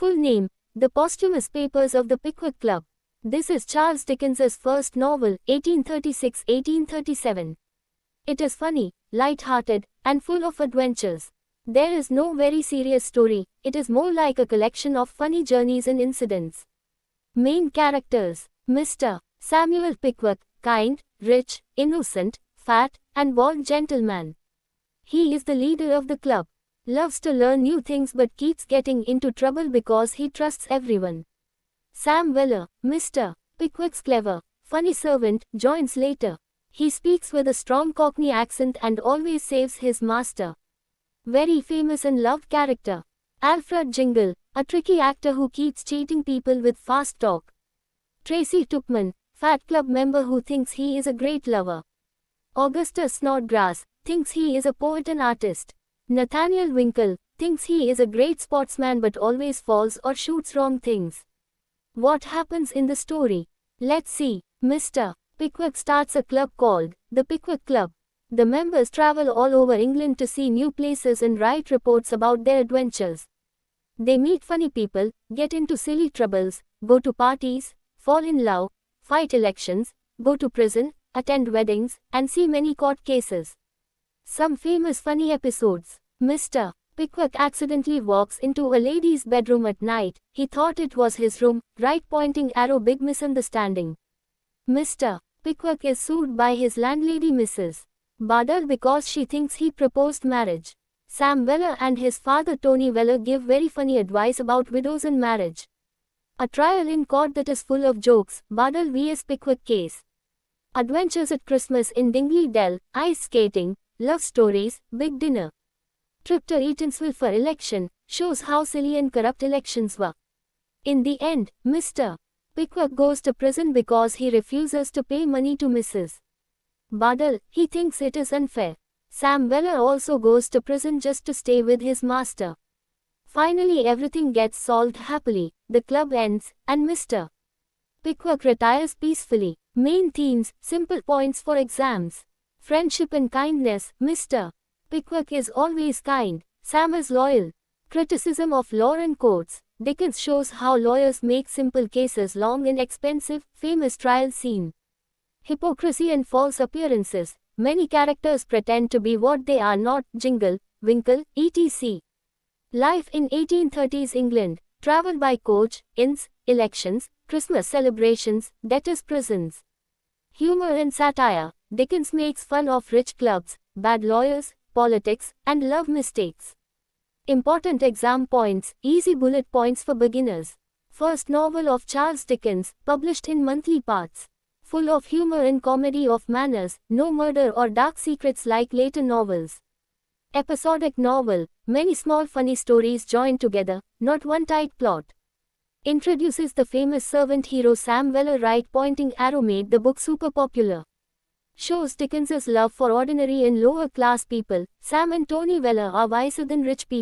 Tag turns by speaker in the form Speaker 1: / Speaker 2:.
Speaker 1: Full name: The Posthumous Papers of the Pickwick Club. This is Charles Dickens's first novel, 1836-1837. It is funny, light-hearted, and full of adventures. There is no very serious story, it is more like a collection of funny journeys and incidents. Main characters: Mr. Samuel Pickwick, kind, rich, innocent, fat, and bald gentleman. He is the leader of the club. Loves to learn new things but keeps getting into trouble because he trusts everyone. Sam Weller, Mr. Pickwick's clever, funny servant, joins later. He speaks with a strong Cockney accent and always saves his master. Very famous and loved character: Alfred Jingle, a tricky actor who keeps cheating people with fast talk. Tracy Tupman, fat club member who thinks he is a great lover. Augustus Snodgrass, thinks he is a poet and artist. Nathaniel Winkle, thinks he is a great sportsman but always falls or shoots wrong things. What happens in the story? Let's see. Mr. Pickwick starts a club called the Pickwick Club. The members travel all over England to see new places and write reports about their adventures. They meet funny people, get into silly troubles, go to parties, fall in love, fight elections, go to prison, attend weddings, and see many court cases. Some famous funny episodes: Mr. Pickwick accidentally walks into a lady's bedroom at night. He thought it was his room, right pointing arrow, big misunderstanding. Mr. Pickwick is sued by his landlady Mrs. Bardell because she thinks he proposed marriage. Sam Weller and his father Tony Weller give very funny advice about widows and marriage. A trial in court that is full of jokes: Bardell vs Pickwick case. Adventures at Christmas in Dingley Dell, ice skating, love stories, big dinner. Trip to Eatanswill for election, shows how silly and corrupt elections were. In the end, Mr. Pickwick goes to prison because he refuses to pay money to Mrs. Bardell. He thinks it is unfair. Sam Weller also goes to prison just to stay with his master. Finally everything gets solved happily, the club ends, and Mr. Pickwick retires peacefully. Main themes: simple points for exams. Friendship and kindness. Mr. Pickwick is always kind. Sam is loyal. Criticism of law and courts. Dickens shows how lawyers make simple cases long and expensive. Famous trial scene. Hypocrisy and false appearances. Many characters pretend to be what they are not. Jingle, Winkle, etc. Life in 1830s England. Travel by coach, inns, elections, Christmas celebrations, debtors' prisons. Humor and satire. Dickens makes fun of rich clubs, bad lawyers, politics, and love mistakes. Important exam points: easy bullet points for beginners. First novel of Charles Dickens, published in monthly parts. Full of humor and comedy of manners, no murder or dark secrets like later novels. Episodic novel, many small funny stories joined together, not one tight plot. Introduces the famous servant hero Sam Weller. Right pointing arrow made the book super popular. Shows Dickens's love for ordinary and lower class people. Sam and Tony Weller are wiser than rich people.